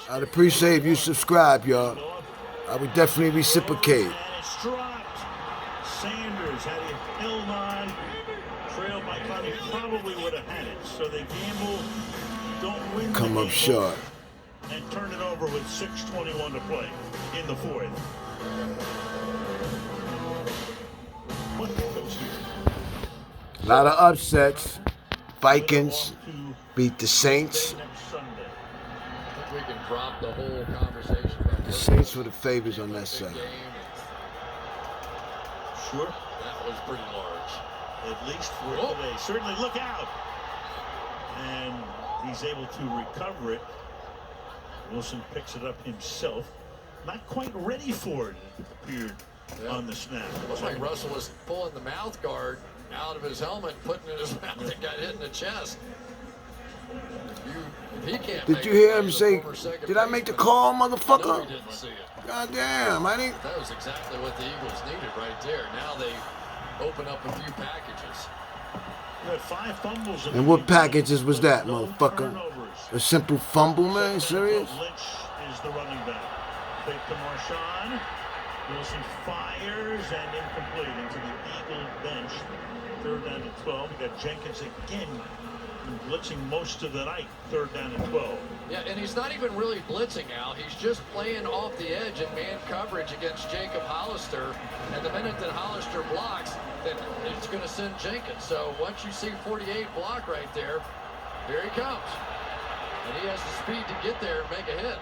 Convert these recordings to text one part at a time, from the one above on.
I'd appreciate if you subscribe, y'all. I would definitely reciprocate. And it's dropped. Sanders had it held on. Trail by Connie probably would have had it. So they gamble, don't win. Come up short. And turn it over with 6:21 to play in the fourth. A lot of upsets. Vikings beat the Saints. We can drop the whole conversation. The Saints were the favorites on that side. Sure. That was pretty large. At least for today. Certainly look out. And he's able to recover it. Wilson picks it up himself. Not quite ready for it, it appeared on the snap. It looked like Russell was pulling the mouth guard out of his helmet, putting it in his mouth, and got hit in the chest. He can't. Did you hear him say, "Did I make the call, motherfucker?" No, he didn't see it. God damn, I didn't. That was exactly what the Eagles needed right there. Now they open up a few packages. You had 5 fumbles. And what packages was that, motherfucker? A simple fumble, man? Serious? Lynch is the running back. Fake to Marshawn. Wilson fires and incomplete into the Eagle bench. 3rd down and 12. We got Jenkins again blitzing most of the night. 3rd down and 12. Yeah, and he's not even really blitzing out. He's just playing off the edge in man coverage against Jacob Hollister. And the minute that Hollister blocks, then it's going to send Jenkins. So once you see 48 block right there, here he comes. And he has the speed to get there and make a hit.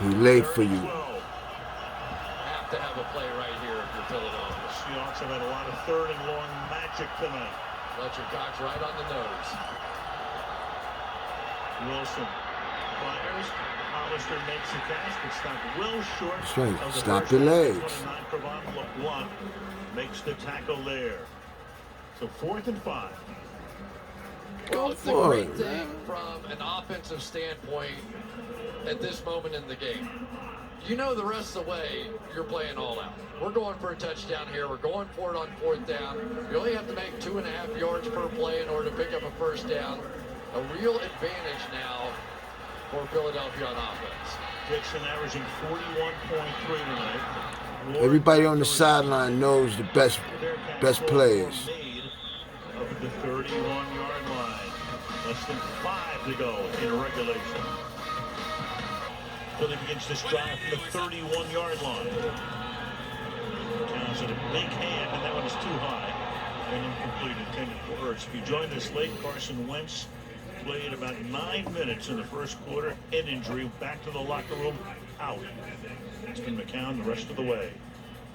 He laid for you. Have to have a play right here if you're Philadelphia. Seahawks have had a lot of 3rd and long magic tonight. Fletcher Cox right on the nose. Wilson fires. Hollister makes the catch, but stopped well short. That's right. Of the Stop first the down. legs. 29 Cravon LeBlanc makes the tackle there. So 4th and 5. Well, it's the for great it, thing from an offensive standpoint at this moment in the game. You know the rest of the way you're playing all out. We're going for a touchdown here. We're going for it on 4th down. You only have to make 2.5 yards per play in order to pick up a 1st down. A real advantage now for Philadelphia on offense. Dixon averaging 41.3 tonight. Everybody on the sideline knows the best players. Up at the 31-yard line. Less than 5 to go in regulation. Philly begins this drive from the 31-yard line. Towns at a big hand, and that one is too high. And incomplete, intended for Ertz. If you joined us late, Carson Wentz played about 9 minutes in the first quarter. Head injury, back to the locker room, out. It's been McCown the rest of the way.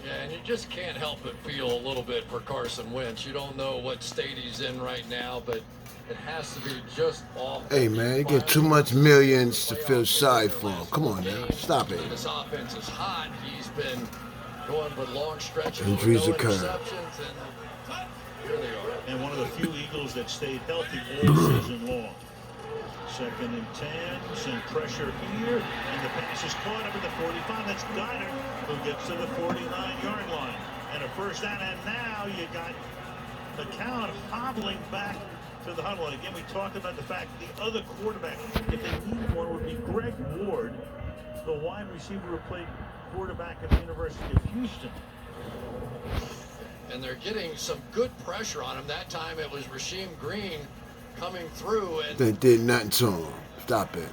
Yeah, and you just can't help but feel a little bit for Carson Wentz. You don't know what state he's in right now, but it has to be just awful. Hey, man, you get too much millions to feel sorry for him. Come on, now. Stop it. This offense is hot. He's been going for long stretches. Injuries no occur. interceptions, and here they are. And one of the few Eagles that stayed healthy all season long. 2nd and 10, send pressure here, and the pass is caught up at the 45. That's Goddard, who gets to the 49-yard line. And a 1st down, and now you got McCown hobbling back to the huddle. And again, we talked about the fact the other quarterback, if they need one, would be Greg Ward, the wide receiver who played quarterback at the University of Houston. And they're getting some good pressure on him. That time it was Rasheem Green coming through, and They did nothing to him. Stop it.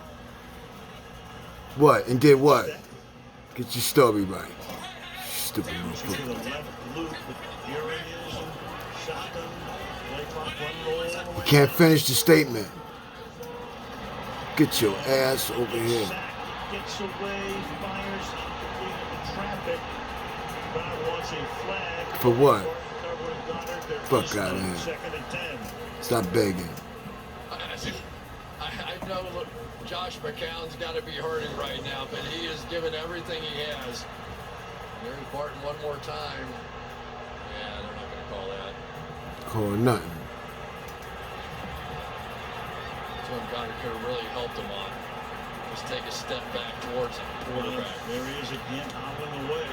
What? And did what? Get your story right. Stupid To motherfucker. the left loop, but here it is. Shotgun, play clock, run roll all the way. Can't finish the statement. Get your ass over here. Sack, gets away, fires, incomplete into traffic. Crowd wants a flag. For what? Covering Goddard. There Fuck is outta no here. 2nd and 10. Stop begging. I know Josh McCown's got to be hurting right now, but he is giving everything he has. There's Barton one more time. Yeah, they're not going to call that. Call nothing. That's one Goddard could have really helped him on. Just take a step back towards him, quarterback. There he is again, hobbling away.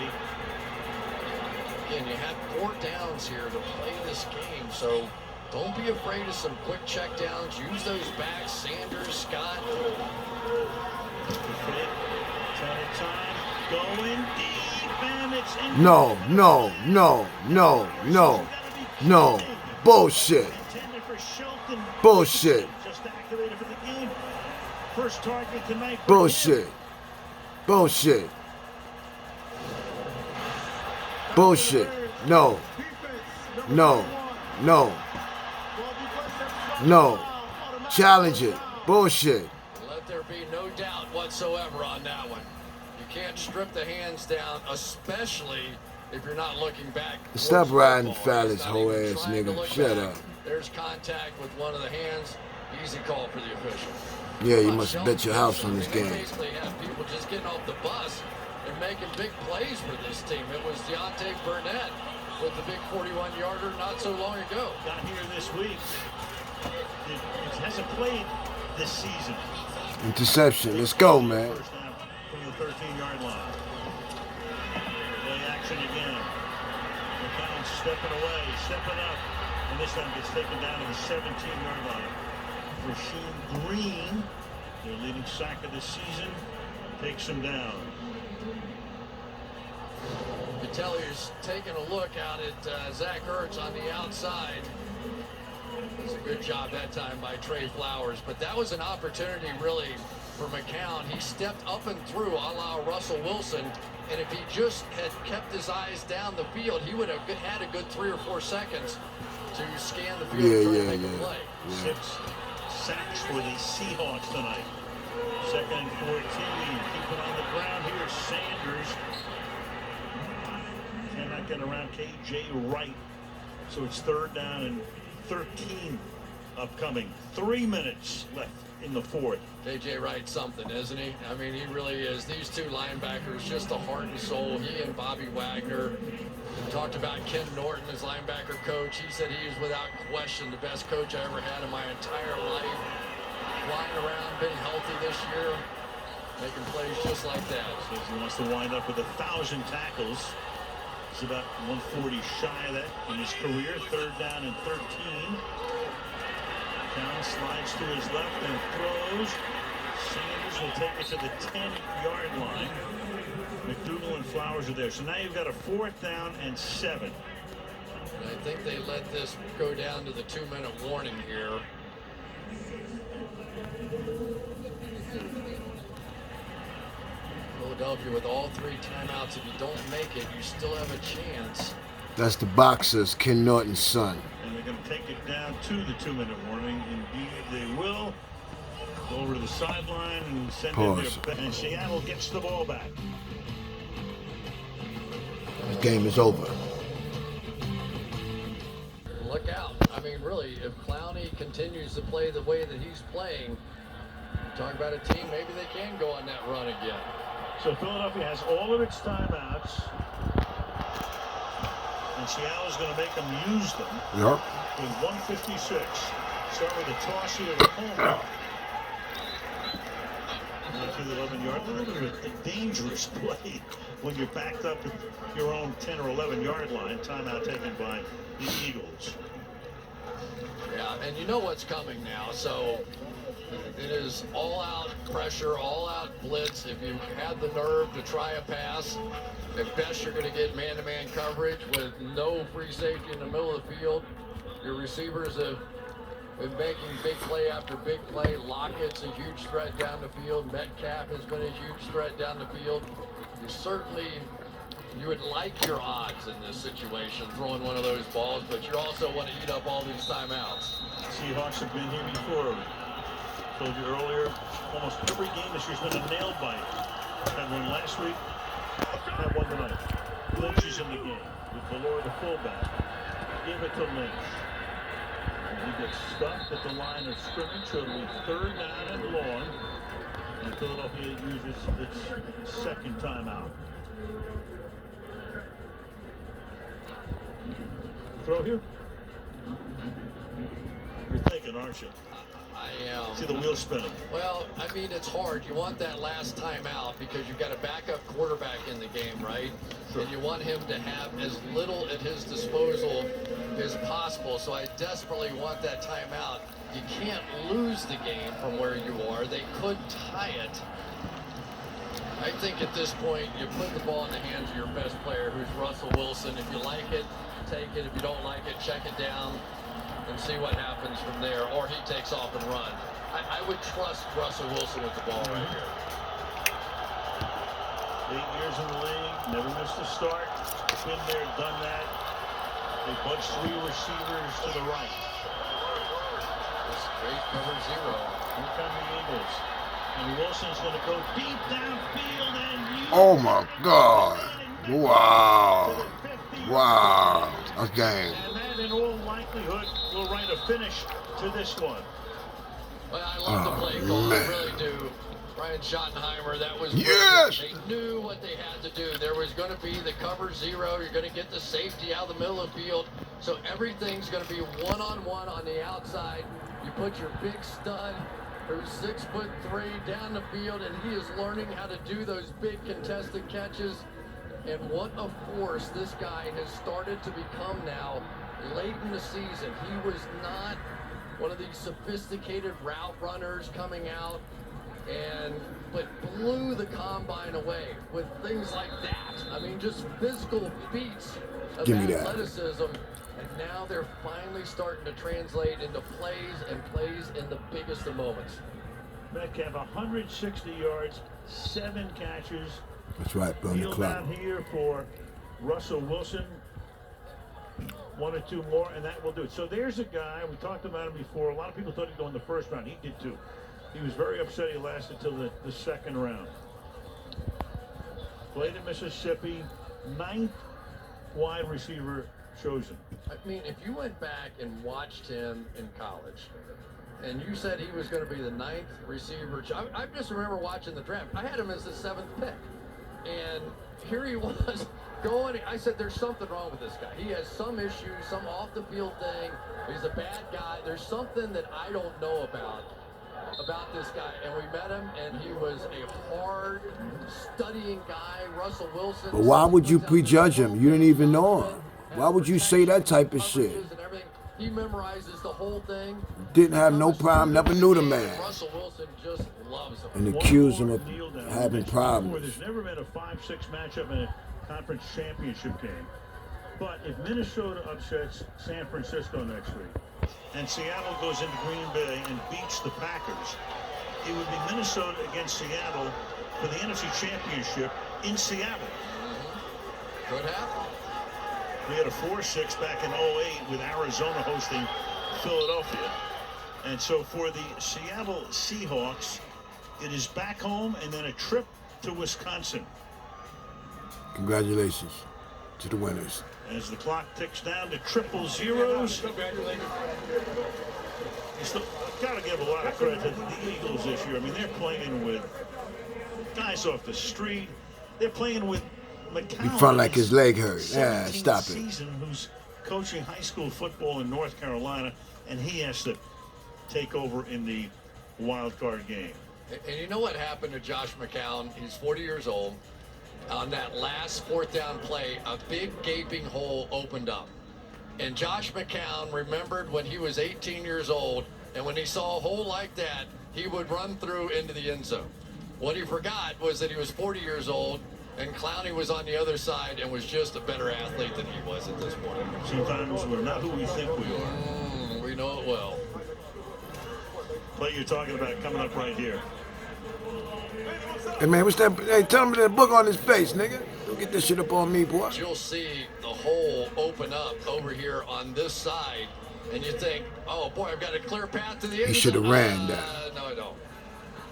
Again, you had 4 downs here to play this game, so Don't be afraid of some quick checkdowns. Use those backs, Sanders, Scott. Ton of time. Going deep, and it's in. No, no, no, no, no, no. Bullshit. Intended for Shelton. Bullshit. Just activated for the game. First target tonight. for Bullshit. Bullshit. Bullshit. No. No. No. No. Challenge it. Bullshit. Let there be no doubt whatsoever on that one. You can't strip the hands down, especially if you're not looking back. Stop towards riding football. Fallis, He's not hoe even ass trying to nigga. look Shut back. up. There's contact with one of the hands. Easy call for the official. Yeah, you must bet your house on this They game. basically have people just getting off the bus and making big plays for this team. It was Deontay Burnett with the big 41-yarder not so long ago. Got here this week. It hasn't played this season. Interception. Let's go, man. First down from the 13-yard line. Play action again. McCown stepping away, stepping up, and this time gets taken down to the 17-yard line. Rasheem Green, their leading sack of the season, takes him down. You tell he's taking a look out at Zach Ertz on the outside. It's a good job that time by Trey Flowers, but that was an opportunity really for McCown. He stepped up and through a la Russell Wilson, and if he just had kept his eyes down the field, he would have had a good 3 or 4 seconds to scan the field and make a play. 6 sacks for the Seahawks tonight. Second and 14. Keep it on the ground here. Sanders cannot get around KJ Wright. So it's third down and 13 upcoming. 3 minutes left in the fourth. KJ Wright something, isn't he? I mean, he really is. These two linebackers, just the heart and soul. He and Bobby Wagner. Talked about Ken Norton as linebacker coach. He said he is without question the best coach I ever had in my entire life. Flying around, been healthy this year, making plays just like that. Says he wants to wind up with 1,000 tackles. He's about 140 shy of that in his career. Third down and 13. Count slides to his left and throws. Sanders will take it to the 10-yard line. McDougal and Flowers are there. So now you've got a 4th down and 7. And I think they let this go down to the 2-minute warning here. Philadelphia with all 3 timeouts. If you don't make it, you still have a chance. That's the boxers, Ken Norton's son. And they're going to take it down to the 2-minute warning. Indeed, they will. Go over to the sideline and send Pause. it there. And Seattle gets the ball back. This game is over. Look out. I mean, really, if Clowney continues to play the way that he's playing, talk about a team, maybe they can go on that run again. So Philadelphia has all of its timeouts. And Seattle's going to make them use them. Yep. With 1:56. Start with a toss here to Coleman. To the 11-yard line. A dangerous play when you're backed up at your own 10 or 11-yard line. Timeout taken by the Eagles. Yeah, and you know what's coming now, so it is all-out pressure, all-out blitz. If you had the nerve to try a pass, at best you're going to get man-to-man coverage with no free safety in the middle of the field. Your receivers have been making big play after big play. Lockett's a huge threat down the field. Metcalf has been a huge threat down the field. You would like your odds in this situation, throwing one of those balls, but you also want to eat up all these timeouts. Seahawks have been here before. Told you earlier, almost every game this year's been a nail bite. Had one last week, had one tonight. Lynch is in the game with Valor, the fullback. Give it to Lynch. And he gets stuck at the line of scrimmage, so it'll be third down and long. And Philadelphia uses its second timeout. Throw here. You're thinking, aren't you? See the wheel spinning. Well, I mean, it's hard. You want that last time out because you've got a backup quarterback in the game, right? Sure. And you want him to have as little at his disposal as possible. So I desperately want that timeout. You can't lose the game from where you are. They could tie it. I think at this point, you put the ball in the hands of your best player, who's Russell Wilson. If you like it, take it. If you don't like it, check it down and see what happens from there. Or he takes off and runs. I would trust Russell Wilson with the ball right here. 8 years in the league, never missed a start. Been there, done that. They bunch 3 receivers to the right. Straight cover 0. Here come the Eagles. And Wilson's going to go deep downfield and Oh my God! Wow! Wow! That's game. And that, in all likelihood, will write a finish to this one. Well, I love the play call. man. I really do. Brian Schottenheimer, that was Yes! They knew what they had to do. There was going to be the cover 0. You're going to get the safety out of the middle of the field. So everything's going to be one-on-one on the outside. You put your big stud, who's 6'3", down the field, and he is learning how to do those big contested catches. And what a force this guy has started to become now late in the season. He was not one of these sophisticated route runners coming out, but blew the combine away with things like that. I mean, just physical feats of Give me that. athleticism. And now they're finally starting to translate into plays in the biggest of moments. Metcalf, 160 yards, 7 catches. That's right, burn the Field clock. down here for Russell Wilson. 1 or 2 more, and that will do it. So there's a guy, we talked about him before. A lot of people thought he'd go in the first round. He did too. He was very upset he lasted till the second round. Played in Mississippi, 9th wide receiver chosen. I mean, if you went back and watched him in college, and you said he was going to be the 9th receiver, I just remember watching the draft. I had him as the 7th pick, and here he was going. I said, there's something wrong with this guy. He has some issues, some off the field thing. He's a bad guy. There's something that I don't know about this guy. And we met him, and he was a hard studying guy. Russell Wilson. But why would you prejudge him? You didn't even know him. Why would you say that type of shit? He memorizes the whole thing. Didn't have no problem, never knew the man. Russell Wilson just loves him. And accuse him of having problems. There's never been a 5-6 matchup in a conference championship game. But if Minnesota upsets San Francisco next week, and Seattle goes into Green Bay and beats the Packers, it would be Minnesota against Seattle for the NFC Championship in Seattle. Could happen. We had a 4-6 back in 2008 with Arizona hosting Philadelphia. And so for the Seattle Seahawks, it is back home and then a trip to Wisconsin. Congratulations to the winners. As the clock ticks down to triple zeros. Congratulations. Got to give a lot of credit to the Eagles this year. I mean, they're playing with guys off the street. They're playing with McCown. He front like his leg hurt. Yeah, 17th stop it. Season, who's coaching high school football in North Carolina, and he has to take over in the wild card game. And you know what happened to Josh McCown? He's 40 years old. On that last 4th down play, a big gaping hole opened up. And Josh McCown remembered when he was 18 years old, and when he saw a hole like that, he would run through into the end zone. What he forgot was that he was 40 years old, and Clowney was on the other side and was just a better athlete than he was at this point. Sometimes we're not who we think we are. We know it well. Play you're talking about coming up right here. Hey man, what's that? Hey, tell him that book on his face, nigga. Don't get this shit up on me, boy. You'll see the hole open up over here on this side, and you think, oh boy, I've got a clear path to the end zone. He should have ran that. No, I don't.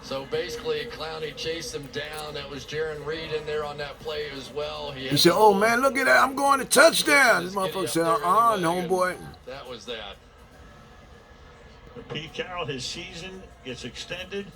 So basically, Clowney chased him down. That was Jaron Reed in there on that play as well. He said, oh man, look at that. I'm going to touchdown. This motherfucker said, no, boy. That was that. Pete Carroll, his season gets extended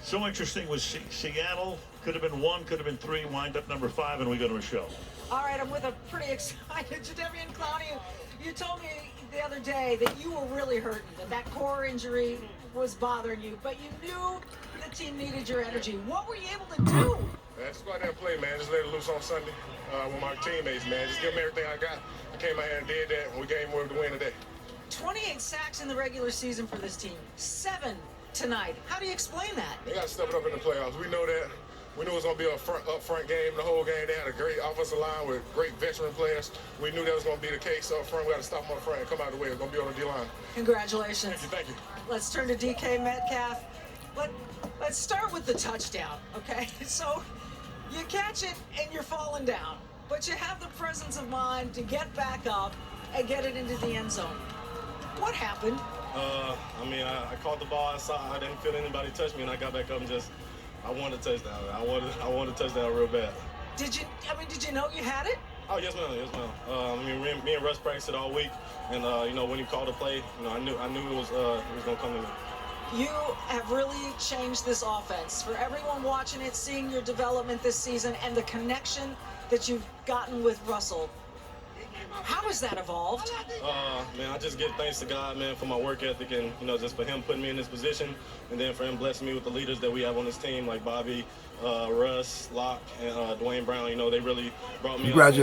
So interesting was Seattle. Could have been 1, could have been 3, wind up number 5, and we go to a show. All right, I'm with a pretty excited Jadeveon Clowney. You told me the other day that you were really hurting, that core injury was bothering you, but you knew the team needed your energy. What were you able to do? Man, just go out there and play, man. Just let it loose on Sunday with my teammates, man. Just give them everything I got. I came out here and did that, and we came with the win today. 28 sacks in the regular season for this team. 7 tonight. How do you explain that? They got to step it up in the playoffs. We know that. We knew it was going to be a up-front game the whole game. They had a great offensive line with great veteran players. We knew that was going to be the case up front. We got to stop them on the front and come out of the way. It's going to be on the D-line. Congratulations. Thank you. Let's turn to DK Metcalf. Let's start with the touchdown, okay? So you catch it and you're falling down, but you have the presence of mind to get back up and get it into the end zone. What happened? I caught the ball outside. I didn't feel anybody touch me, and I got back up and I wanted a touchdown. I wanted a touchdown real bad. Did you know you had it? Oh, yes, ma'am. Yes, ma'am. Me and Russ practiced it all week, and when he called the play, I knew it was going to come to me. You have really changed this offense. For everyone watching it, seeing your development this season and the connection that you've gotten with Russell, how has that evolved? Man, I just give thanks to God, man, for my work ethic and, just for him putting me in this position, and then for him blessing me with the leaders that we have on this team, like Bobby, Russ, Locke, and Dwayne Brown. They really brought me up. Congratulations.